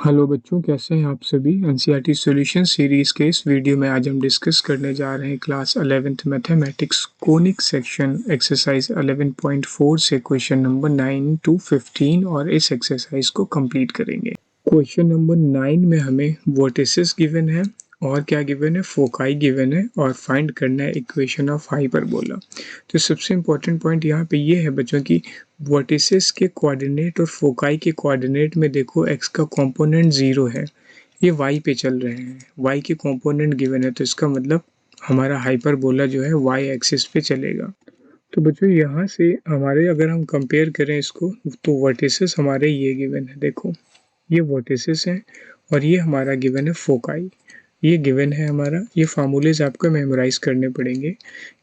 Hello बच्चों, कैसे हैं आप सभी। एनसीईआरटी सॉल्यूशन सीरीज़ के इस वीडियो में आज हम डिस्कस करने जा रहे हैं class 11th mathematics conic section exercise 11.4 से क्वेश्चन नंबर 9 to 15 और इस एक्सरसाइज को कंप्लीट करेंगे। क्वेश्चन नंबर 9 में हमें वर्टिसेस गिवन है और क्या गिवन है, फोकाई गिवन है और फाइंड करना है इक्वेशन ऑफ हाइपरबोला। तो सबसे इम्पोर्टेंट पॉइंट यहाँ पे ये है बच्चों की वर्टिसेस के कोऑर्डिनेट और फोकाई के कोऑर्डिनेट में देखो x का कंपोनेंट 0 है, ये y पे चल रहे हैं, y के कंपोनेंट गिवन है, तो इसका मतलब हमारा हाइपरबोला जो है y एक्सिस पे चलेगा। तो बच्चों यहाँ से हमारे अगर हम कंपेयर करें इसको तो वर्टिसेस हमारे ये गिवन है, देखो ये वर्टिसेस हैं और ये हमारा गिवन है फोकाई, ये गिवन है हमारा। ये फार्मूलेज आपको मेमोराइज करने पड़ेंगे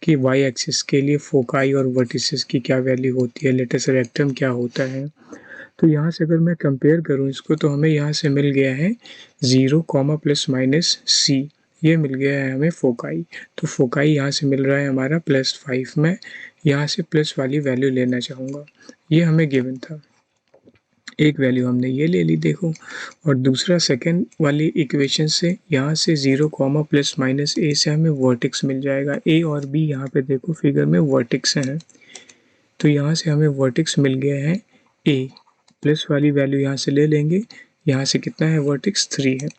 कि वाई एक्सिस के लिए फोकाई और वर्टिसेस की क्या वैल्यू होती है, लेटस रेक्टम क्या होता है। तो यहाँ से अगर मैं कंपेयर करूँ इसको तो हमें यहाँ से मिल गया है 0, प्लस माइनस c, ये मिल गया है हमें फोकाई। तो फोकाई यहाँ से मिल रहा है हमारा +5 में, यहाँ से प्लस वाली वैल्यू लेना चाहूँगा, ये हमें गिवन था। एक वैल्यू हमने ये ले ली देखो, और दूसरा सेकंड वाली इक्वेशन से यहाँ से 0, प्लस माइनस a से हमें वर्टेक्स मिल जाएगा। a और b यहाँ पे देखो फिगर में वर्टेक्स हैं, तो यहाँ से हमें वर्टेक्स मिल गया है a, प्लस वाली वैल्यू यहाँ से ले लेंगे, यहाँ से कितना है वर्टेक्स 3 है,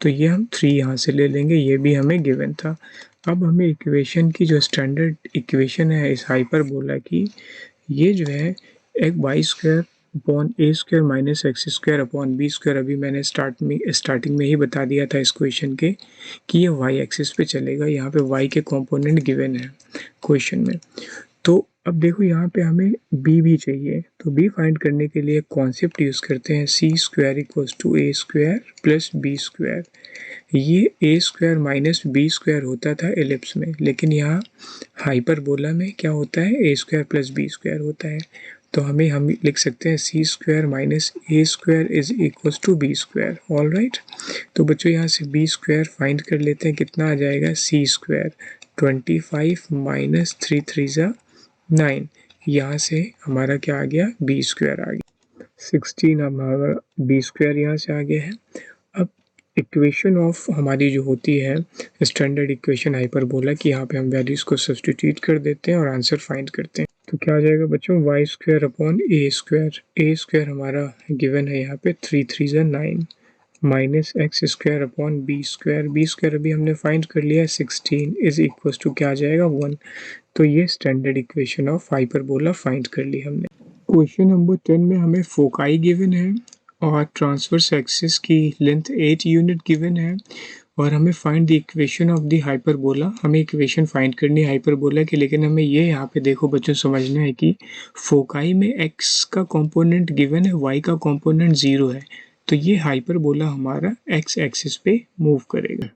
तो ये हम 3 यहाँ से ले लेंगे, ये भी हमें गिवन था। अब हमें इक्वेशन की जो स्टैंडर्ड इक्वेशन है इस हाइपरबोला की, ये जो है एक y² upon a² minus x² upon b², अभी मैंने स्टार्टिंग में ही बता दिया था इस क्वेश्चन के कि ये y एक्सिस पे चलेगा। यहाँ पे y के कंपोनेंट गिवन है क्वेश्चन में। तो अब देखो यहाँ पे हमें b भी चाहिए, तो b फाइंड करने के लिए कॉन्सेप्ट यूज़ करते हैं c² equals to a² plus b²। ये a² माइनस b² होता था एलिप्स में, लेकिन यहाँ हाइपरबोला में क्या होता है, a² प्लस b² होता है। तो हम लिख सकते हैं c² minus a² is equals to b²। All right, तो बच्चों यहाँ से b² फाइंड कर लेते हैं, कितना आ जाएगा c², 25 माइनस 3 3 9, यहाँ से हमारा क्या आ गया, b² आ गया, 16 हमारा b² यहाँ से आ गया है। अब इक्वेशन ऑफ हमारी जो होती है स्टैंडर्ड इक्वेशन हाइपरबोला की, यहाँ पे हम वैल्यूज़ को सब्स्टिट्यूट कर देते हैं और आंसर फाइंड करते हैं। तो क्या आ जाएगा बच्चों, y² अपॉन a² हमारा गिवन है यहाँ पे 3 3 9, माइनस x² अपॉन b² अभी हमने फाइंड कर लिया है 16 इज इक्वल टू क्या आ जाएगा 1। तो ये standard equation of hyperbola find कर ली हमने। क्वेश्चन नंबर 10 में हमें फोकाई गिवन है और ट्रांसवर्स एक्सिस की लेंथ 8 यूनिट गिवन है और हमें find the equation of the hyperbola, हमें इक्वेशन फाइंड करनी है हाइपरबोला की। लेकिन हमें ये यहाँ पे देखो बच्चों समझना है कि फोकाई में x का कंपोनेंट गिवन है, y का कंपोनेंट 0 है, तो ये हाइपरबोला हमारा x एक्सिस पे मूव करेगा।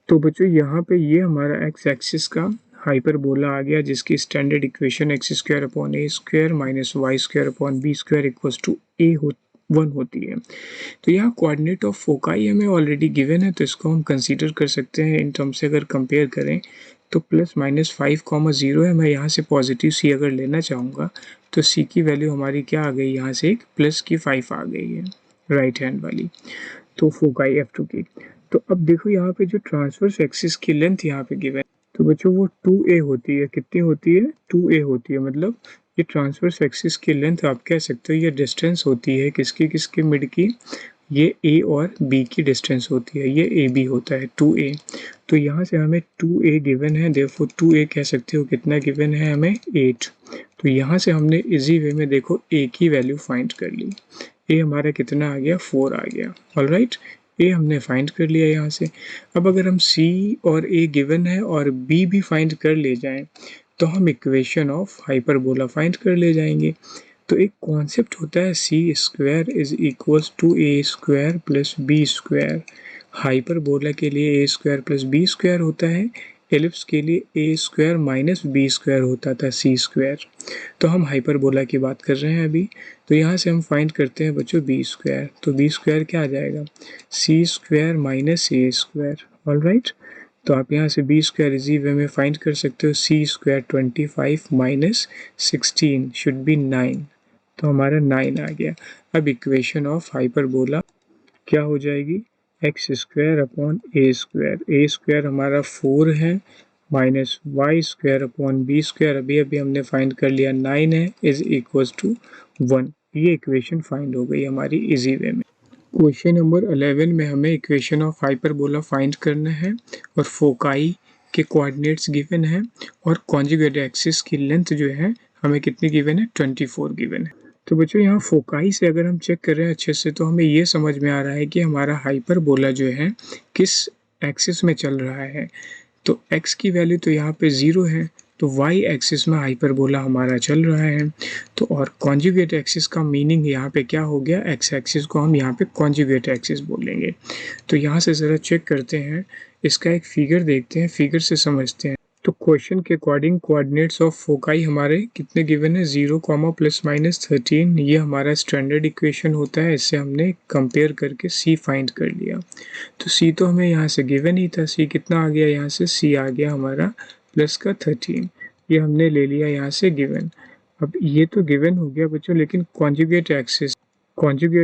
तो बच्चों यहाँ पे ये हमारा x एक्सिस का हाइपरबोला आ गया, जिसकी standard equation x² upon a² minus y² upon b² equals to a1 होती है। तो यहाँ कोऑर्डिनेट ऑफ फोकाई हमें ऑलरेडी गिवन है, तो इसको हम कंसीडर कर सकते हैं इन टर्म से। अगर कंपेयर करें तो प्लस माइनस 5, 0 है, मैं यहाँ से पॉजिटिव c अगर लेना चाहूँगा तो c की वैल्यू हमारी क्या आ गई, यहाँ से एक प्लस की 5 आ गई है राइट हैंड वाली, तो फोकाई f2 की। तो अब देखो यहाँ पे जो ट्रांसवर्स एक्सिस की लेंथ यहाँ पे गिवन है, तो बच्चों वो 2a होती है, कितनी होती है, 2a होती है, मतलब ये ट्रांसवर्स एक्सिस की लेंथ आप कह सकते हो ये डिस्टेंस होती है किसकी किसकी मिड की, ये a और b की डिस्टेंस होती है, ये ab होता है 2a। तो यहाँ से हमें 2a गिवन है, देयरफॉर 2a कह सकते हो कितना गिवन है हमें 8। तो यहाँ से हमने इजी वे में देखो a की वैल्यू फाइंड कर ली, a हमारा कितना आ गया 4 आ गया। ऑल राइट, ए हमने फाइंड कर लिया यहाँ से। अब अगर हम सी और ए गिवन है और बी भी फाइंड कर ले जाएं तो हम इक्वेशन ऑफ हाइपरबोला फाइंड कर ले जाएंगे। तो एक कॉन्सेप्ट होता है c² is equals to a² plus b²। Hyperbola के लिए a² प्लस b² होता है, एलिप्स के लिए a² माइनस b² होता था c²। तो हम हाइपरबोला की बात कर रहे हैं अभी, तो यहाँ से हम फाइंड करते हैं बच्चों b²। तो b² क्या आ जाएगा, c² minus a²। All right, तो आप यहाँ से b² इजी वे में फाइंड कर सकते हो, c² 25 माइनस 16 शुड बी 9, तो हमारा 9 आ गया। अब इक्वेशन ऑफ हाइपरबोला क्या हो जाएगी, X square upon A square हमारा 4 है, minus Y square upon B square अभी अभी हमने फाइंड कर लिया 9 है, इज इक्वल्स टू 1। ये इक्वेशन फाइंड हो गई हमारी इजी वे में। क्वेश्चन नंबर 11 में हमें इक्वेशन ऑफ हाइपरबोला फाइंड करना है और फोकाई के कोऑर्डिनेट्स गिवन है और कॉन्जुगेट एक्सिस की लेंथ जो है हमें कितनी गिवन है, 24 गिवन है। तो बच्चों यहाँ फोकाई से अगर हम चेक कर रहे हैं अच्छे से तो हमें ये समझ में आ रहा है कि हमारा हाइपरबोला जो है किस एक्सिस में चल रहा है। तो x की वैल्यू तो यहाँ पे 0 है, तो y एक्सिस में हाइपरबोला हमारा चल रहा है। तो और कॉन्जुगेट एक्सिस का मीनिंग यहाँ पे क्या हो गया, x एक्सिस को हम यहाँ पे कॉन्जुगेट एक्सिस बोलेंगे। तो यहाँ से ज़रा चेक करते हैं, इसका एक फिगर देखते हैं, फिगर से समझते हैं। तो क्वेश्चन के अकॉर्डिंग कोऑर्डिनेट्स ऑफ फोकाई हमारे कितने गिवन है, 0, ±13। ये हमारा स्टैंडर्ड इक्वेशन होता है, इससे हमने कंपेयर करके c फाइंड कर लिया। तो c तो हमें यहाँ से गिवन ही था, c कितना आ गया यहाँ से, c आ गया हमारा प्लस का 13, ये हमने ले लिया यहाँ से गिवन। अब ये तो गिवन हो गया बच्चों, लेकिन कॉन्जुगेट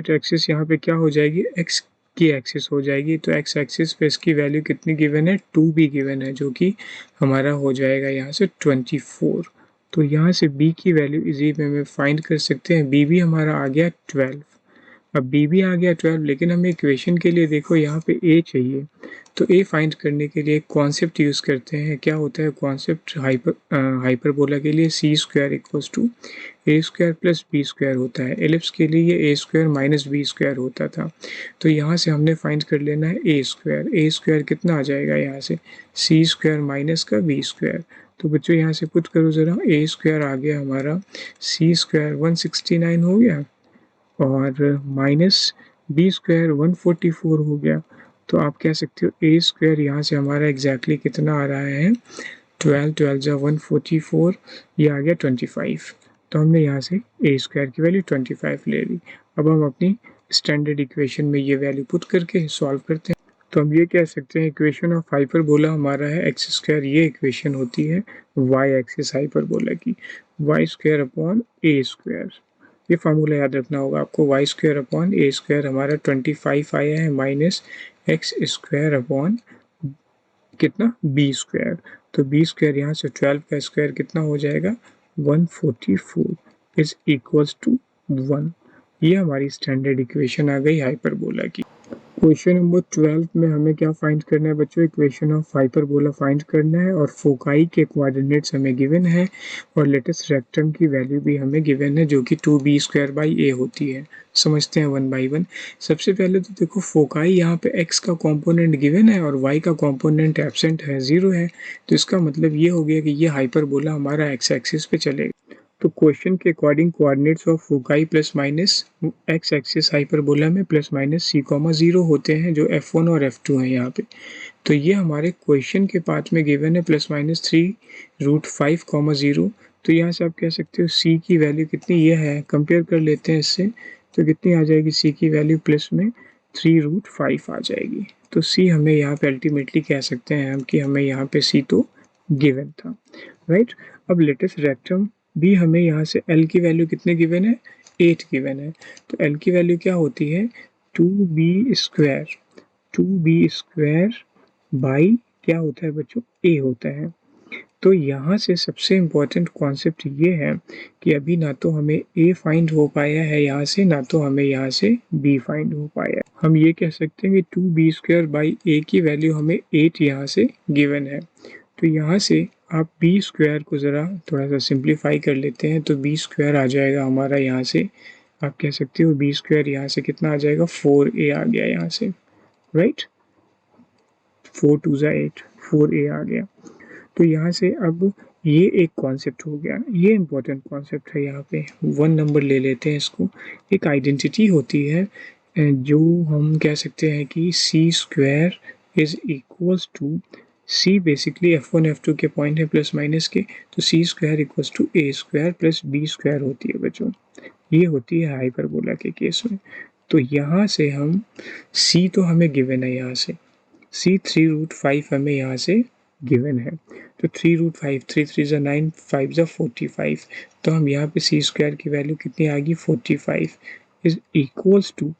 एक्सिस यहाँ पे क्या हो जाएगी, x की एक्सिस हो जाएगी। तो x एक्सिस पे इसकी वैल्यू कितनी गिवन है, 2 भी गिवन है, जो कि हमारा हो जाएगा यहाँ से 24। तो यहाँ से b की वैल्यू इजी वे में फाइंड कर सकते हैं, b भी हमारा आ गया 12। अब b भी आ गया 12, लेकिन हमें इक्वेशन के लिए देखो यहाँ पे a चाहिए। तो a फाइंड करने के लिए कॉन्सेप्ट यूज़ करते हैं, क्या होता है कॉन्सेप्ट, हाइपरबोला के लिए C square equals to A square plus B square होता है। एलिप्स के लिए ये A square minus B square होता था। तो यहाँ से हमने फाइंड कर लेना है ए स्क्वायर कितना आ जाएगा यहाँ से, सी स्क्वायर माइनस का बी स्क्वायर। तो बच्चों यहाँ से पुट करो ज़रा, ए स्क्वायर आ गया हमारा, सी स्क्वायर 169 हो गया और माइनस बी स्क्वायर 144 हो गया। तो आप कह सकते हो ए स्क्वायर यहाँ से हमारा एग्जैक्टली कितना आ रहा है, 12 जा 144, ये आ गया 25। तो हमने यहाँ से ए स्क्वायर की वैल्यू 25 ले ली। अब हम अपनी स्टैंडर्ड इक्वेशन में ये वैल्यू पुट करके सॉल्व करते हैं। तो हम ये कह सकते हैं इक्वेशन ऑफ हाइपरबोला हमारा है एक्स स्क्वायर, ये इक्वेशन होती है वाई एक्सिस हाइपरबोला की, Y square upon A square. ये फार्मूला याद रखना होगा आपको, Y square upon A square हमारा 25 आया है, माइनस एक्स स्क्वायर अपॉन कितना, बी स्क्वायर। तो बी स्क्वायर यहाँ से 12 का स्क्वायर कितना हो जाएगा, 144 इज इक्वल्स टू 1। ये हमारी स्टैंडर्ड इक्वेशन आ गई हाइपरबोला की। क्वेश्चन नंबर 12 में हमें क्या फाइंड करना है बच्चों, इक्वेशन ऑफ हाइपरबोला फाइंड करना है और फोकाई के कोऑर्डिनेट्स हमें गिवन है और लेटेस्ट रेक्टम की वैल्यू भी हमें गिवन है, जो कि 2b² a होती है। समझते हैं वन बाई वन। सबसे पहले तो देखो फोकाई यहाँ पे x का कंपोनेंट गिवन है और y का कंपोनेंट एब्सेंट है, 0 है। तो इसका मतलब ये हो गया कि ये हाइपरबोला हमारा x एक्सिस पे चलेगा। तो क्वेश्चन के according coordinates of foci plus minus x axis hyperbola में प्लस माइनस c,0 होते हैं, जो f1 और f2 हैं यहाँ पे। तो ये हमारे क्वेश्चन के पार्ट में गिवन है +3√5,0। तो यहाँ से आप कह सकते हो c की वैल्यू कितनी ये है, कंपेयर कर लेते हैं इससे, तो कितनी आ जाएगी c की वैल्यू प्लस में 3√5 आ जाएगी। तो c हमें यहाँ पे अल्टीमेटली कह सकते हैं हम कि हमें यहाँ पे c तो गिवन था, राइट। अब लेटेस्ट रेक्टम भी हमें यहाँ से L की वैल्यू कितने गिवन है, 8 गिवन है। तो L की वैल्यू क्या होती है, 2b² बाई क्या होता है बच्चों, a होता है। तो यहाँ से सबसे इम्पोर्टेंट कॉन्सेप्ट ये है कि अभी ना तो हमें a फाइंड हो पाया है यहाँ से, ना तो हमें यहाँ से b फाइंड हो पाया। हम ये कह सकते हैं कि 2b² बाई a की वैल्यू हमें 8 यहाँ से गिवन है। तो यहाँ से आप बी स्क्वायर को ज़रा थोड़ा सा सिंप्लीफाई कर लेते हैं, तो बी स्क्वायर आ जाएगा हमारा यहाँ से, आप कह सकते हो बी स्क्वायर यहाँ से कितना आ जाएगा, 4a आ गया यहाँ से, राइट। 4 2 जा 8, 4a आ गया। तो यहाँ से अब ये एक कॉन्सेप्ट हो गया, ये इंपॉर्टेंट कॉन्सेप्ट है, यहाँ पे 1 नंबर ले लेते हैं इसको। एक आइडेंटिटी होती है जो हम कह सकते हैं कि c² is equals to, c basically f1 f2 के पॉइंट है प्लस माइनस के, तो c² equals to a² plus b² होती है बच्चों। ये होती है हाइपरबोला के केस में। तो यहाँ से हम c तो हमें गिवन है, यहाँ से c 3√5 हमें यहाँ से गिवन है। तो 3√5, 3 3 जा 9, 5 जा 45। तो हम यहाँ पे c² की वैल्यू कितनी आ गई, 45 is equals to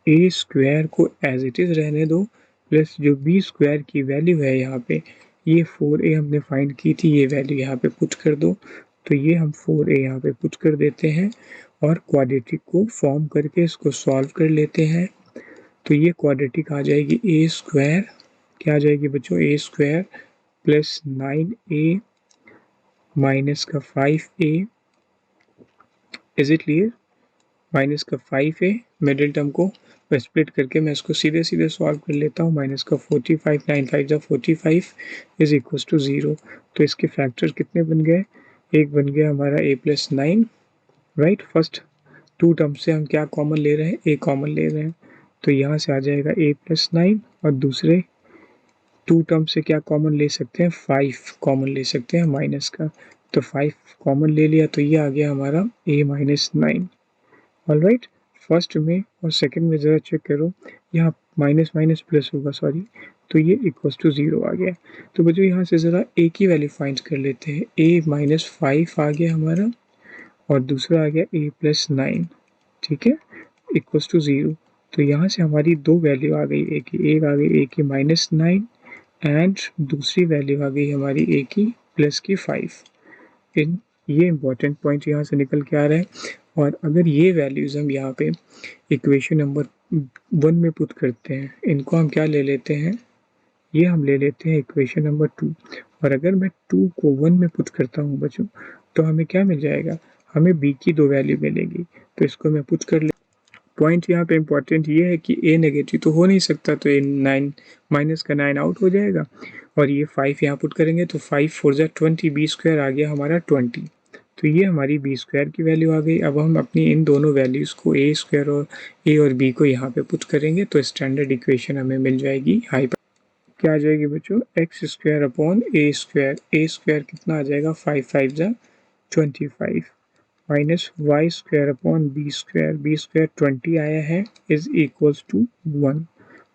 A square को एज इट इज़ रहने दो प्लस जो बी स्क्वायर की वैल्यू है यहाँ पे, ये 4a हमने फाइंड की थी, ये वैल्यू यहाँ पे पुट कर दो। तो ये हम 4a यहाँ पे पुट कर देते हैं और क्वाड्रेटिक को फॉर्म करके इसको सॉल्व कर लेते हैं। तो ये क्वाड्रेटिक आ जाएगी ए स्क्वायर, क्या आ जाएगी बच्चों, ए स्क्वायर प्लस 9a माइनस का 5a, is it clear, minus का 5a, मिडिल टर्म को स्प्लिट करके मैं इसको सीधे सीधे सॉल्व कर लेता हूँ। माइनस का 45, 9 5 जा 45 इज इक्वल्स टू 0। तो इसके फैक्टर कितने बन गए, एक बन गया हमारा a plus 9, right. First two term से हम क्या कॉमन ले रहे हैं, a कॉमन ले रहे हैं, तो यहाँ से आ जाएगा a प्लस 9 और दूसरे टू टर्म से क्या कॉमन ले सकते हैं, 5 कॉमन ले सकते हैं माइनस का, तो 5 कॉमन ले लिया तो ये आ गया हमारा a माइनस 9। ऑलराइट, फर्स्ट में और सेकंड में ज़रा चेक करो, यहाँ माइनस माइनस प्लस होगा, सॉरी, तो ये इक्वल्स टू 0 आ गया। तो बच्चों यहाँ से ज़रा a की वैल्यू फाइंड कर लेते हैं। a माइनस 5 आ गया हमारा और दूसरा आ गया a प्लस 9, ठीक है, इक्वल्स टू 0। तो यहाँ से हमारी दो वैल्यू आ गई a की, एक आ गई a की माइनस 9 एंड दूसरी वैल्यू आ गई हमारी a की प्लस की 5। इन ये इंपॉर्टेंट पॉइंट यहाँ से निकल के आ रहा है। और अगर ये वैल्यूज़ हम यहाँ पे इक्वेशन नंबर 1 में पुट करते हैं, इनको हम क्या ले लेते हैं, ये हम ले लेते हैं इक्वेशन नंबर 2। और अगर मैं 2 को 1 में पुट करता हूँ बच्चों, तो हमें क्या मिल जाएगा, हमें b की दो वैल्यू मिलेगी। तो इसको मैं पुट कर ले, पॉइंट यहाँ पे इम्पॉर्टेंट ये है कि a नेगेटिव तो हो नहीं सकता, तो ये 9 माइनस का 9 आउट हो जाएगा और ये 5 यहाँ पुट करेंगे तो 5 4 जा 20, बी स्क्वायर आ गया हमारा 20। तो ये हमारी बी स्क्वायर की वैल्यू आ गई। अब हम अपनी इन दोनों वैल्यूज़ को ए स्क्वायर और ए और बी को यहाँ पे पुट करेंगे तो स्टैंडर्ड इक्वेशन हमें मिल जाएगी हाइपर, क्या आ जाएगी बच्चों, X square upon A square, A square कितना आ जाएगा 5 5 जा 25 minus Y square upon B square 20 आया है इज इक्वल्स टू 1।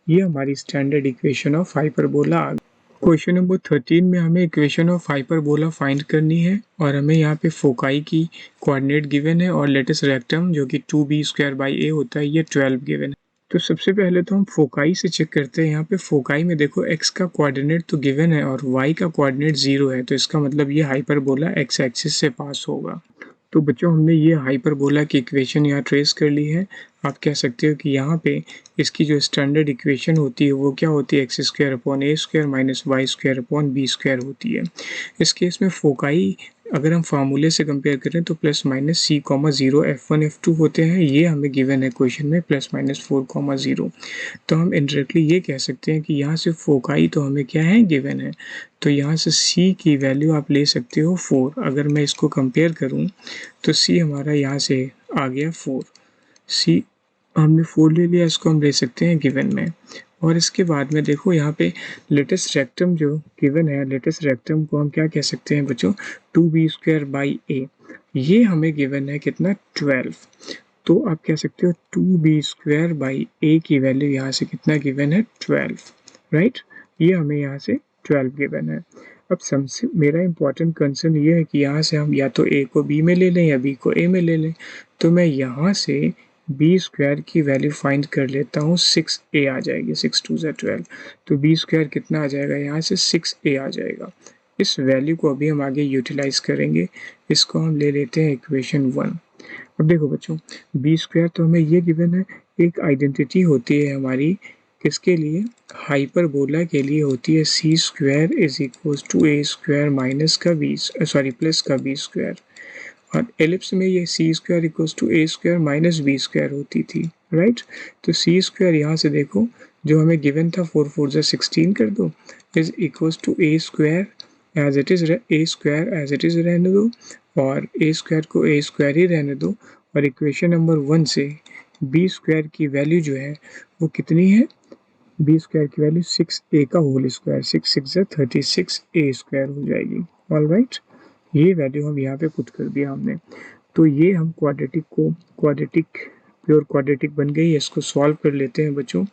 ये हमारी स्टैंडर्ड इक्वेशन ऑफ हाइपरबोला आ गई। क्वेश्चन नंबर 13 में हमें इक्वेशन ऑफ हाइपरबोला फाइंड करनी है और हमें यहाँ पे फोकाई की कोऑर्डिनेट गिवन है और लेटेस्ट रेक्टम जो कि 2b स्क्वायर बाई a होता है ये 12 गिवन है। तो सबसे पहले तो हम फोकाई से चेक करते हैं। यहाँ पे फोकाई में देखो x का कोऑर्डिनेट तो गिवन है और y का कोऑर्डिनेट 0 है, तो इसका मतलब ये हाइपरबोला x एक्सिस से पास होगा। तो बच्चों हमने ये हाइपरबोला की इक्वेशन यहाँ ट्रेस कर ली है। आप कह सकते हो कि यहाँ पे इसकी जो स्टैंडर्ड इक्वेशन होती है वो क्या होती है, X square upon A square minus Y square upon B square होती है। इस केस में फोकाई अगर हम फार्मूले से कंपेयर करें तो plus minus C comma 0 F1 F2 होते हैं, ये हमें गिवन है क्वेश्चन में प्लस माइनस 4 कॉमा 0। तो हम इनडायरेक्टली ये कह सकते हैं कि यहाँ से फोकाई तो हमें क्या है, गिवन है। तो यहाँ से सी की वैल्यू आप ले सकते हो 4। अगर मैं इसको कंपेयर करूँ तो सी हमारा यहाँ से आ गया 4, सी हमने 4 ले लिया, इसको हम ले सकते हैं गिवन में। और इसके बाद में देखो यहाँ पे लेटेस्ट रेक्टम जो गिवन है, लेटेस्ट रेक्टम को हम क्या कह सकते हैं बच्चों, 2b स्क्वायर बाई a, ये हमें गिवन है कितना 12। तो आप कह सकते हो 2b स्क्वायर बाई a की वैल्यू यहाँ से कितना गिवन है 12, राइट। ये हमें यहाँ से 12 गिवन है। अब सबसे मेरा इंपॉर्टेंट कंसर्न ये है कि यहाँ से हम या तो a को b में ले लें या b को a में ले लें। तो मैं यहाँ से बी स्क्वायर की वैल्यू फाइंड कर लेता हूँ, 6a आ जाएगी, 6 2 जा 12, तो बी स्क्वायर कितना आ जाएगा, यहाँ से 6a आ जाएगा। इस वैल्यू को अभी हम आगे यूटिलाइज करेंगे, इसको हम ले लेते हैं इक्वेशन 1। अब देखो बच्चों, बी स्क्वायर तो हमें ये गिवन है, एक आइडेंटिटी होती है हमारी किसके लिए, हाइपरबोला के लिए होती है, C square is equals to A square minus का बी, सॉरी प्लस का बी स्क्वायर। और एलिप्स में ये C square equals to A square minus B square होती थी, राइट। तो सी स्क्वायर यहाँ से देखो जो हमें गिवन था 4 4 जा 16 कर दो, is equals to A square as it is, A square as it is रहने दो और ए स्क्वायर को ए स्क्वायर ही रहने दो। और इक्वेशन नंबर 1 से बी स्क्वायर की वैल्यू जो है वो कितनी है, बी स्क्वायर की वैल्यू 6a का होल स्क्वायर, 6 6 जा 36a स्क्वायर हो जाएगी। ऑल राइट, ये वैल्यू हम यहाँ पे पुट कर दिया हमने। तो ये हम क्वाड्रेटिक प्योर क्वाड्रेटिक बन गई, इसको सॉल्व कर लेते हैं बच्चों।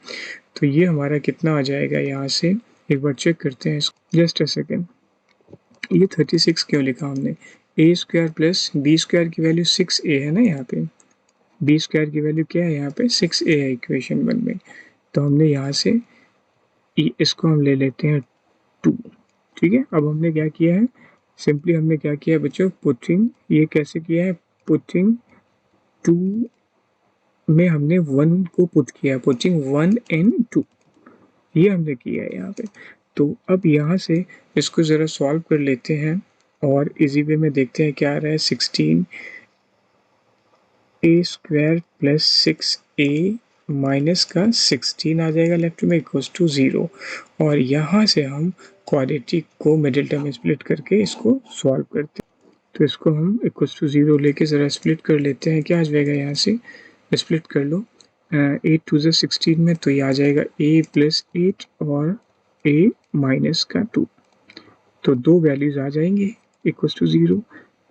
तो ये हमारा कितना आ जाएगा, यहाँ से एक बार चेक करते हैं, जस्ट अ सेकेंड। ये 36 क्यों लिखा हमने, ए स्क्वायर प्लस बी स्क्वायर की वैल्यू 6a है ना यहाँ पे, बी स्क्वायर की वैल्यू क्या है यहाँ पे 6a है इक्वेशन 1 में। तो हमने यहाँ से इसको हम ले लेते हैं 2। ठीक है, अब हमने क्या किया है, सिंपली हमने क्या किया है बच्चों, पुटिंग, ये कैसे किया है, पुटिंग 2 में हमने 1 को पुट किया, पुटिंग 1 एंड 2, ये हमने किया है यहाँ पे। तो अब यहाँ से इसको ज़रा सॉल्व कर लेते हैं और इजी वे में देखते हैं क्या आ रहा है। 16a square plus 6a minus का 16 आ जाएगा लेफ्ट में इक्वल्स टू 0। और यहाँ से हम क्वाड्रेटिक को मिडिल टर्म में स्प्लिट करके इसको सॉल्व करते हैं। तो इसको हम इक्वल्स टू 0 लेके ज़रा स्प्लिट कर लेते हैं। क्या आ जाएगा यहाँ से, स्प्लिट कर लो 8 टू ज़ा 16 में, तो ये आ जाएगा a प्लस 8 और a माइनस का 2। तो दो वैल्यूज़ आ जाएंगे इक्वल्स टू 0।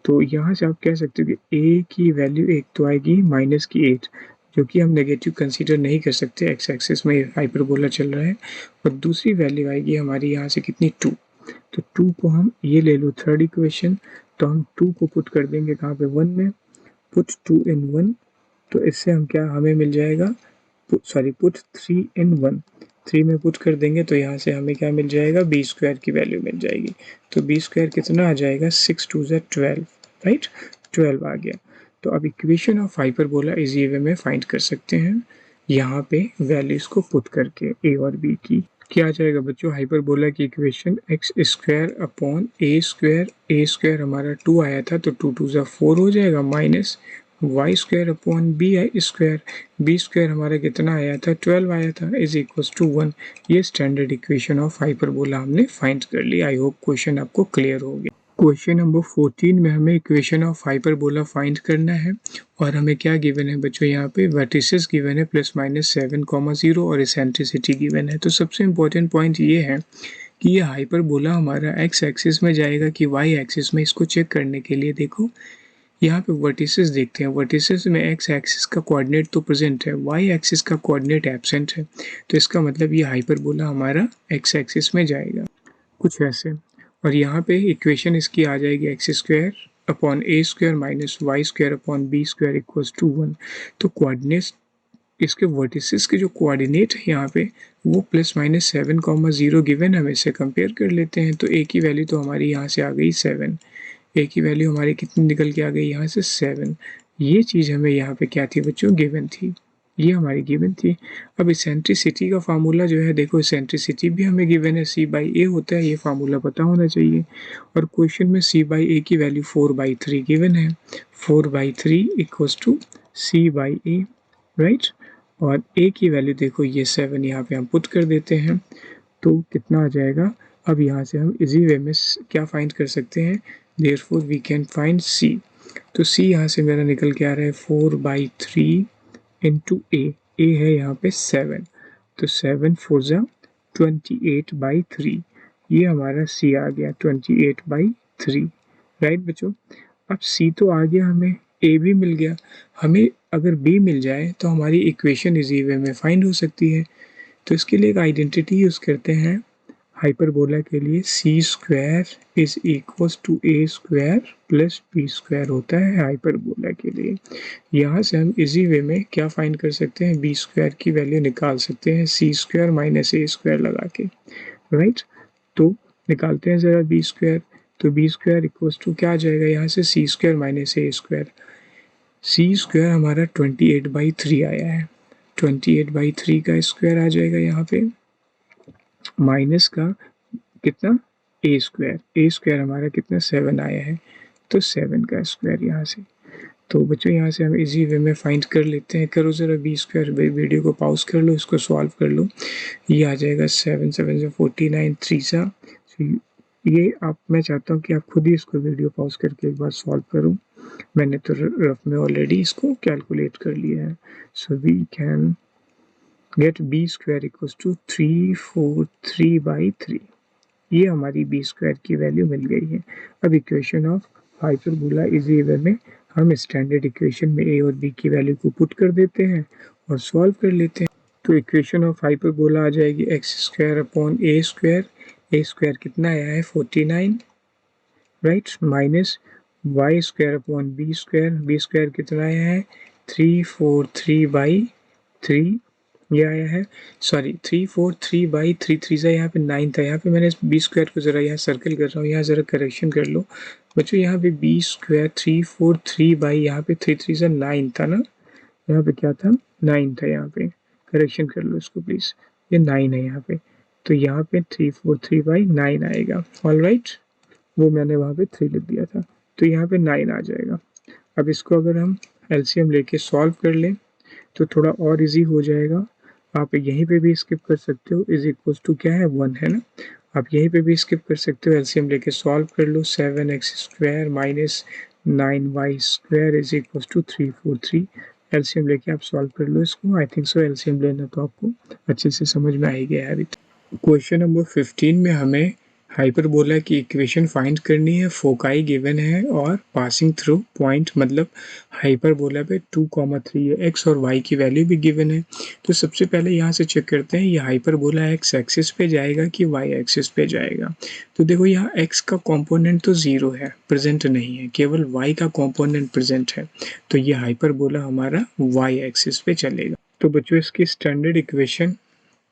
तो यहाँ से आप कह सकते हो कि a की वैल्यू एक तो आएगी माइनस की 8, जो कि हम नेगेटिव कंसीडर नहीं कर सकते, एक्स एक्सिस में हाइपरबोला चल रहा है। और दूसरी वैल्यू आएगी हमारी यहाँ से कितनी, 2। तो 2 को हम ये ले लो थर्ड इक्वेशन, तो हम 2 को पुट कर देंगे कहाँ पे, 1 में, पुट 2 इन 1। तो इससे हम क्या, हमें मिल जाएगा, पुट 3 इन 1, 3 में पुट कर देंगे तो यहाँ से हमें क्या मिल जाएगा, बी स्क्वायर की वैल्यू मिल जाएगी। तो बी स्क्वायर कितना आ जाएगा, 6 टू ज़ा 12, राइट, 12 आ गया। तो अब equation of hyperbola easy way में फाइंड कर सकते हैं यहाँ पे वैल्यूज़ को पुट करके ए और बी की। क्या आ जाएगा बच्चों, हाइपरबोला की equation x square upon A square हमारा 2 आया था तो 2 टू ज़ा 4 हो जाएगा, minus Y square upon B square हमारा कितना आया था, 12 आया था, इज इक्वल्स टू 1। ये स्टैंडर्ड इक्वेशन ऑफ हाइपरबोला हमने फाइंड कर लिया। आई होप क्वेश्चन आपको क्लियर हो गया। क्वेश्चन नंबर 14 में हमें इक्वेशन ऑफ हाइपरबोला फाइंड करना है और हमें क्या गिवन है बच्चों, यहाँ पे वर्टिसेस गिवन है +-7, 0 और एसेंट्रिसिटी गिवन है। तो सबसे इम्पोर्टेंट पॉइंट ये है कि ये हाइपरबोला हमारा एक्स एक्सिस में जाएगा कि वाई एक्सिस में, इसको चेक करने के लिए देखो यहाँ पे वर्टिसेस देखते हैं। वर्टिसेस में एक्स एक्सिस का कोऑर्डिनेट तो प्रेजेंट है, वाई एक्सिस का कोऑर्डिनेट एब्सेंट है। तो इसका मतलब ये हाइपरबोला हमारा एक्स एक्सिस में जाएगा कुछ ऐसे। और यहाँ पे इक्वेशन इसकी आ जाएगी X square upon A square minus Y square upon B square equals to 1। तो कोऑर्डिनेट, इसके वर्टिसेस के जो कोऑर्डिनेट है यहाँ पे वो +-7, 0 गिवन, हम इसे कंपेयर कर लेते हैं। तो ए की वैल्यू तो हमारी यहाँ से आ गई 7, ए की वैल्यू हमारी कितनी निकल के आ गई यहाँ से 7। ये चीज़ हमें यहाँ पे क्या थी बच्चों, गिवन थी, ये हमारी गिवन थी। अब इसेंट्रिसिटी का फार्मूला जो है देखो, इसेंट्रिसिटी भी हमें गिवन है, c/a होता है, ये फार्मूला पता होना चाहिए। और क्वेश्चन में c/a की वैल्यू 4/3 गिवन है, 4/3 इक्वल्स टू c/a, राइट। और a की वैल्यू देखो ये 7, यहाँ पे हम पुट कर देते हैं तो कितना आ जाएगा। अब यहाँ से हम इजी वे में क्या फाइंड कर सकते हैं, therefore we can find c। तो c यहाँ से मेरा निकल के आ रहा है 4/3 इंटू ए है यहाँ पे 7, तो 7 4 ज़ा 28/3, ये हमारा c आ गया 28/3, राइट बच्चों। अब c तो आ गया, हमें a भी मिल गया, हमें अगर b मिल जाए तो हमारी इक्वेशन इजी वे में फाइंड हो सकती है। तो इसके लिए एक आइडेंटिटी यूज़ करते हैं हाइपरबोला के लिए, C square is equals to A square plus B square होता है हाइपरबोला के लिए। यहाँ से हम इजी वे में क्या फाइंड कर सकते हैं, बी स्क्वायर की वैल्यू निकाल सकते हैं सी स्क्वायर माइनस ए स्क्वायर लगा के, राइट। तो निकालते हैं ज़रा बी स्क्वायर, तो बी स्क्वायर इक्वल्स टू क्या आ जाएगा यहाँ से, सी square minus A square. C square हमारा 28/3 आया है, 28/3 का स्क्वायर आ जाएगा यहाँ पे, माइनस का कितना, ए स्क्वायर हमारा कितना 7 आया है, तो 7 का स्क्वायर यहाँ से। तो बच्चों यहाँ से हम इजी वे में फाइंड कर लेते हैं। करो ज़रा बी स्क्वायर, वीडियो को पॉज कर लो, इसको सॉल्व कर लो। ये आ जाएगा 7 7 से 49, 3 सा। ये आप, मैं चाहता हूँ कि आप खुद ही इसको वीडियो पॉज करके एक बार सॉल्व करो। मैंने तो रफ में ऑलरेडी इसको कैलकुलेट कर लिया है। So we can get B square equals to 343/3। ये हमारी बी स्क्वायर की वैल्यू मिल गई है। अब equation of hyperbola easy way में हम स्टैंडर्ड इक्वेशन में ए और बी की वैल्यू को पुट कर देते हैं और सॉल्व कर लेते हैं। तो इक्वेशन ऑफ हाइपरबोला आ जाएगी X square upon A square कितना आया है 49, right, minus Y square upon B square कितना आया है 343/3 ये आया है, सॉरी 343/3 3 सा यहाँ पे 9 था। यहाँ पे मैंने बी स्क्वायर को ज़रा यहाँ सर्कल कर रहा हूँ, यहाँ ज़रा करेक्शन कर लो बच्चों। यहाँ पे बी स्क्वायर 343 यहाँ पे 3 3 सा 9 था ना, यहाँ पे क्या था 9 था। यहाँ पे करेक्शन कर लो इसको प्लीज़, ये 9 है यहाँ पे, तो यहाँ पे 343/9 आएगा। ऑल राइट, वो मैंने वहाँ पे 3 लिख दिया था, तो यहाँ पे 9 आ जाएगा। अब इसको अगर हम एलसीएम लेके सॉल्व कर लें तो थोड़ा और इजी हो जाएगा। आप यहीं पे भी स्किप कर सकते हो, इज इक्वल्स टू क्या है 1 है ना, आप यहीं पे भी स्किप कर सकते हो। एलसीएम लेके सॉल्व कर लो, 7x² minus 9y² is equals to 343। LCM लेके आप सॉल्व कर लो इसको। आई थिंक सो एलसीएम लेना तो आपको अच्छे से समझ में आ ही गया है अभी। क्वेश्चन नंबर 15 में हमें हाइपरबोला की इक्वेशन फाइंड करनी है, फोकाई गिवन है और पासिंग थ्रू पॉइंट मतलब हाइपरबोला पे 2,3 है, एक्स और वाई की वैल्यू भी गिवन है। तो सबसे पहले यहाँ से चेक करते हैं ये हाइपरबोला एक्स एक्सिस पे जाएगा कि वाई एक्सिस पे जाएगा। तो देखो यहाँ एक्स का कॉम्पोनेंट तो ज़ीरो है, प्रेजेंट नहीं है, केवल वाई का कॉम्पोनेंट प्रेजेंट है, तो ये हाइपरबोला हमारा वाई एक्सिस पे चलेगा। तो बच्चों इसकी standard equation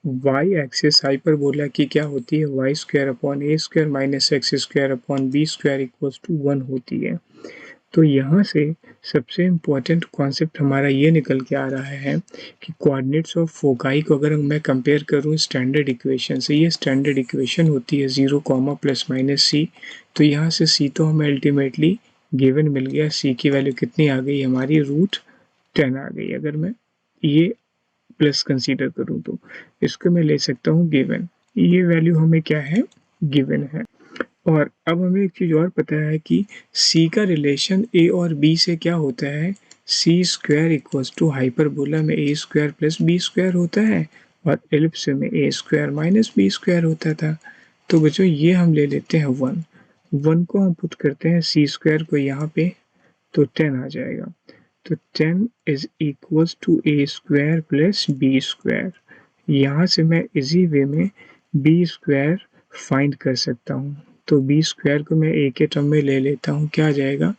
Y axis hyperbola की क्या होती है, Y square upon A square minus X square upon B square equals to 1 होती है। तो यहाँ से सबसे इम्पोर्टेंट कॉन्सेप्ट हमारा ये निकल के आ रहा है कि कोऑर्डिनेट्स ऑफ फोकाई को अगर मैं कंपेयर करूँ स्टैंडर्ड इक्वेशन से, ये स्टैंडर्ड इक्वेशन होती है 0, प्लस माइनस सी। तो यहाँ से सी तो हमें अल्टीमेटली गिवन मिल गया, सी की वैल्यू कितनी आ गई हमारी, √10 आ गई। अगर मैं ये प्लस कंसीडर करूँ तो इसको मैं ले सकता हूँ गिवन, ये वैल्यू हमें क्या है गिवन है। और अब हमें एक चीज़ और पता है कि c का रिलेशन a और b से क्या होता है, C square equals to hyperbola में a square plus b square होता है और एलिप्स में a square minus b square होता था। तो बच्चों ये हम ले लेते हैं 1 को हम पुट करते हैं सी स्क्वायर को यहाँ पे, तो 10 आ जाएगा। तो 10 is equals to A square plus B square. यहाँ से मैं इजी वे में बी स्क्वायर फाइंड कर सकता हूँ, तो बी स्क्वायर को मैं ए के टर्म में ले लेता हूँ, क्या आ जाएगा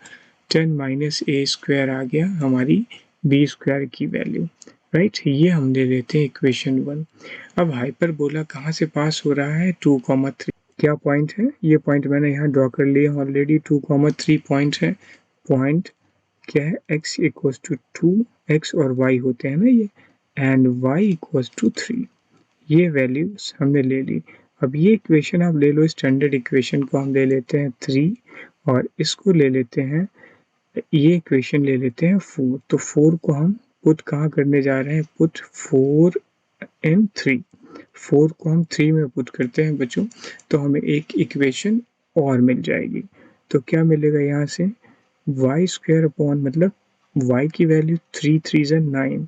10 माइनस ए स्क्वायर आ गया हमारी बी स्क्वायर की वैल्यू, राइट। ये हम ले लेते हैं इक्वेशन 1। अब हाइपरबोला कहाँ से पास हो रहा है, 2,3 क्या पॉइंट है, ये पॉइंट मैंने यहाँ ड्रॉ कर लिया ऑलरेडी, 2,3 पॉइंट है। पॉइंट क्या है, x इक्वल्स टू 2, एक्स और y होते हैं ना ये, एंड y इक्वल्स टू 3। ये वैल्यूज हमने ले ली। अब ये इक्वेशन आप ले लो, स्टैंडर्ड इक्वेशन को हम ले लेते हैं 3 और इसको ले लेते हैं, ये इक्वेशन ले लेते हैं 4। तो 4 को हम पुट कहाँ करने जा रहे हैं, पुट 4 इन 3। 4 को हम 3 में पुट करते हैं बच्चों, तो हमें एक इक्वेशन और मिल जाएगी। तो क्या मिलेगा यहाँ से, वाई स्क्वायर अपॉन मतलब y की वैल्यू 3 3 ज़ा 9,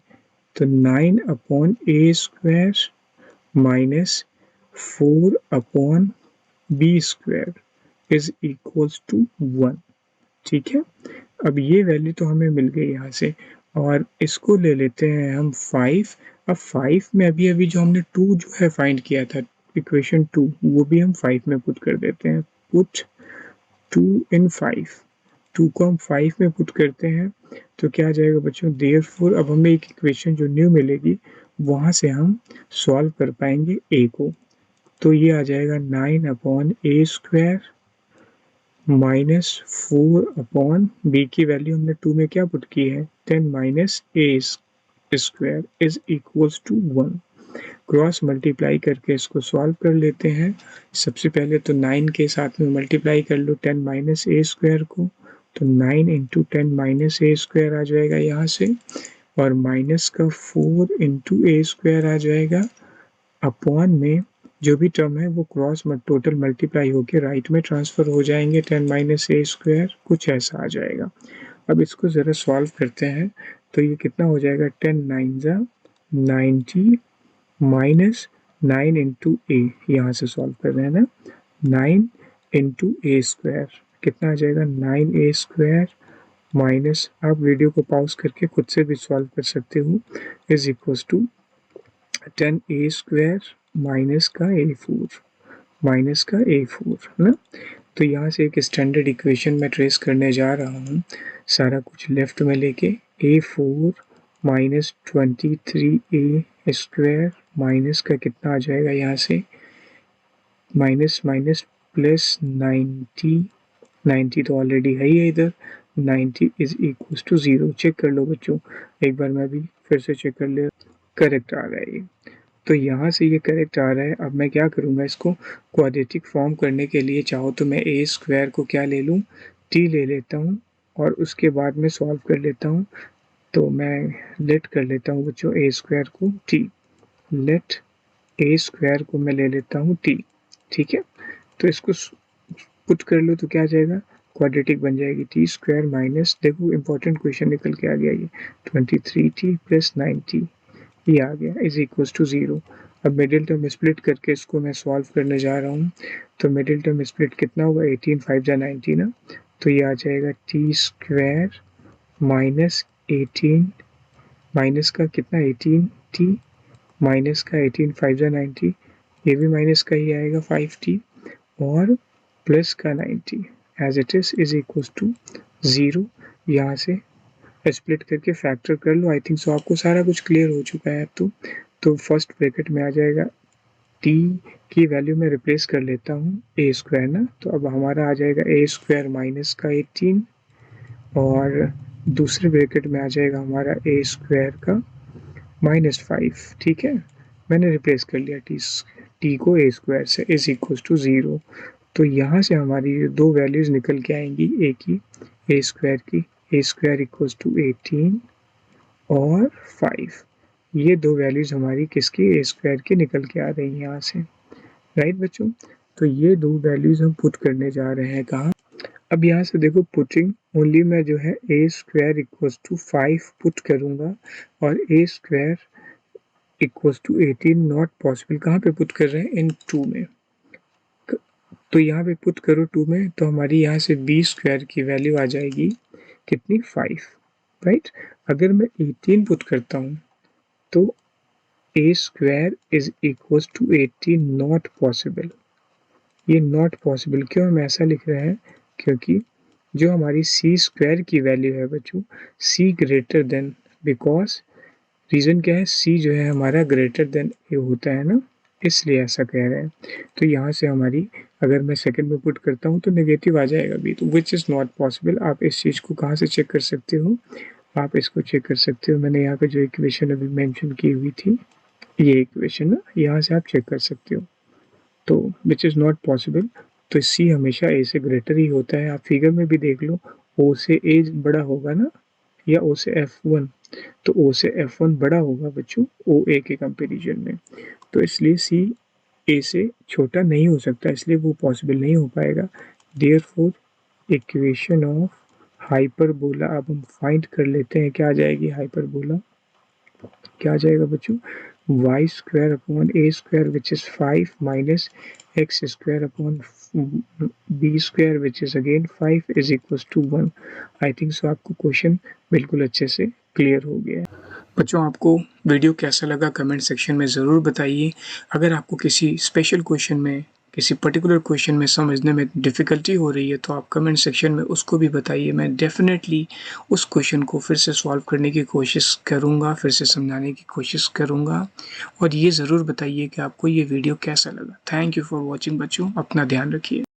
तो 9 upon A square minus 4 upon B square is equals to 1। ठीक है, अब ये वैल्यू तो हमें मिल गई यहाँ से, और इसको ले लेते हैं हम 5। अब 5 में अभी अभी जो हमने 2 जो है फाइंड किया था इक्वेशन 2, वो भी हम 5 में पुट कर देते हैं, पुट 2 इन 5। 2 को हम 5 में पुट करते हैं तो क्या आ जाएगा बच्चों, देयरफॉर अब हमें एक इक्वेशन जो न्यू मिलेगी वहाँ से हम सॉल्व कर पाएंगे a को। तो ये आ जाएगा 9 upon A square minus 4 upon B की वैल्यू हमने 2 में क्या पुट की है 10 minus A square is equals to 1। Cross multiply करके इसको सॉल्व कर लेते हैं। सबसे पहले तो 9 के साथ में मल्टीप्लाई कर लो 10 माइनस ए स्क्वायर को, तो 9 इंटू 10 माइनस ए स्क्वायर आ जाएगा यहाँ से, और माइनस का 4 इंटू ए स्क्वायर आ जाएगा, अपॉन में जो भी टर्म है वो क्रॉस टोटल मल्टीप्लाई होकर राइट में ट्रांसफ़र हो जाएंगे, 10 माइनस ए स्क्वायर कुछ ऐसा आ जाएगा। अब इसको ज़रा सॉल्व करते हैं तो ये कितना हो जाएगा, 10 9 ज़ा 90 माइनस 9 इंटू ए, यहाँ से सॉल्व कर रहे हैं ना, 9 इंटू ए स्क्वायर कितना आ जाएगा 9 ए स्क्वायर माइनस, आप वीडियो को पॉज करके खुद से भी सॉल्व कर सकते हो, is equals to 10 A square minus का a4 माइनस का a4 है ना। तो यहाँ से एक स्टैंडर्ड इक्वेशन मैं ट्रेस करने जा रहा हूँ, सारा कुछ लेफ्ट में लेके A4 माइनस 23A² माइनस का कितना आ जाएगा यहाँ से माइनस माइनस प्लस 90 तो ऑलरेडी है ही है इधर 90 इज इक्वल टू 0। चेक कर लो बच्चों, एक बार मैं भी फिर से चेक कर ले। करेक्ट आ रहा है ये, तो यहाँ से ये करेक्ट आ रहा है। अब मैं क्या करूँगा, इसको क्वाड्रेटिक फॉर्म करने के लिए चाहो तो मैं A² को क्या ले लूँ, t ले लेता हूँ और उसके बाद में सॉल्व कर लेता हूँ। तो मैं लेट कर लेता हूँ बच्चों A² को t, लेट A² को मैं ले लेता हूँ t, ठीक है। तो इसको पुट कर लो तो क्या आ जाएगा, क्वाड्रेटिक बन जाएगी t² माइनस, देखो इंपॉर्टेंट क्वेश्चन निकल के आ गया ये 23t प्लस 90 ये आ गया इज इक्वल टू 0। अब मिडिल टर्म स्प्लिट करके इसको मैं सॉल्व करने जा रहा हूँ। तो मिडिल टर्म स्प्लिट कितना होगा, 18 5 जा 90 ना, तो ये आ जाएगा t² माइनस 18 माइनस का कितना 18t माइनस का 18 5 जा 90, ये भी माइनस का ही आएगा 5t और प्लस का 90 as it is equal to 0। यहाँ से स्प्लिट करके फैक्टर कर लो। आई थिंक सो आपको सारा कुछ क्लियर हो चुका है अब तो फर्स्ट ब्रैकेट में आ जाएगा t की वैल्यू में रिप्लेस कर लेता हूँ A² ना, तो अब हमारा आ जाएगा A² माइनस का 18 और दूसरे ब्रैकेट में आ जाएगा हमारा A² का माइनस 5, ठीक है। मैंने रिप्लेस कर लिया t को A² से इज इक्वल टू 0। तो यहाँ से हमारी दो वैल्यूज़ निकल के आएंगी a की A² की, A² इक्वल टू 18 और 5, ये दो वैल्यूज़ हमारी किसकी A² की निकल के आ रही हैं यहाँ से, राइट बच्चों। तो ये दो वैल्यूज़ हम पुट करने जा रहे हैं कहाँ, अब यहाँ से देखो पुटिंग ओनली मैं जो है A² इक्वल टू 5 पुट करूँगा और A² equal to 18 not possible, कहाँ पे पुट कर रहे हैं, इन 2 में। तो यहाँ पे पुट करो 2 में, तो हमारी यहाँ से B² की वैल्यू आ जाएगी कितनी 5, राइट। अगर मैं 18 पुट करता हूँ तो A² is equal to 18 not possible, ये नॉट पॉसिबल क्यों हम ऐसा लिख रहे हैं, क्योंकि जो हमारी C² की वैल्यू है बच्चों C greater than, because reason क्या है, C जो है हमारा ग्रेटर देन A होता है ना, इसलिए ऐसा कह रहे हैं। तो यहाँ से हमारी अगर मैं सेकंड में पुट करता हूँ तो नेगेटिव आ जाएगा भी, तो विच इज़ नॉट पॉसिबल। आप इस चीज़ को कहाँ से चेक कर सकते हो, आप इसको चेक कर सकते हो, मैंने यहाँ पे जो इक्वेशन अभी मेंशन की हुई थी ये इक्वेशन ना, यहाँ से आप चेक कर सकते हो। तो विच इज़ नॉट पॉसिबल, तो C हमेशा A से ग्रेटर ही होता है। आप फिगर में भी देख लो O से A बड़ा होगा ना, या O से F1, तो O से F1 बड़ा होगा बच्चों OA के कंपैरिजन में, तो इसलिए C A से छोटा नहीं हो सकता, इसलिए वो पॉसिबल नहीं हो पाएगा। देयरफॉर इक्वेशन ऑफ हाइपरबोला अब हम फाइंड कर लेते हैं, क्या आ जाएगी हाइपरबोला, क्या आ जाएगा बच्चों, y² upon A² which is 5 minus x² upon B² which is again 5 is equal to 1। I think so आपको क्वेश्चन बिल्कुल अच्छे से क्लियर हो गया है। बच्चों आपको वीडियो कैसा लगा कमेंट सेक्शन में ज़रूर बताइए। अगर आपको किसी स्पेशल क्वेश्चन में, किसी पर्टिकुलर क्वेश्चन में समझने में डिफ़िकल्टी हो रही है तो आप कमेंट सेक्शन में उसको भी बताइए। मैं डेफ़िनेटली उस क्वेश्चन को फिर से सॉल्व करने की कोशिश करूँगा, फिर से समझाने की कोशिश करूँगा। और ये ज़रूर बताइए कि आपको ये वीडियो कैसा लगा। थैंक यू फॉर वॉचिंग बच्चों, अपना ध्यान रखिए।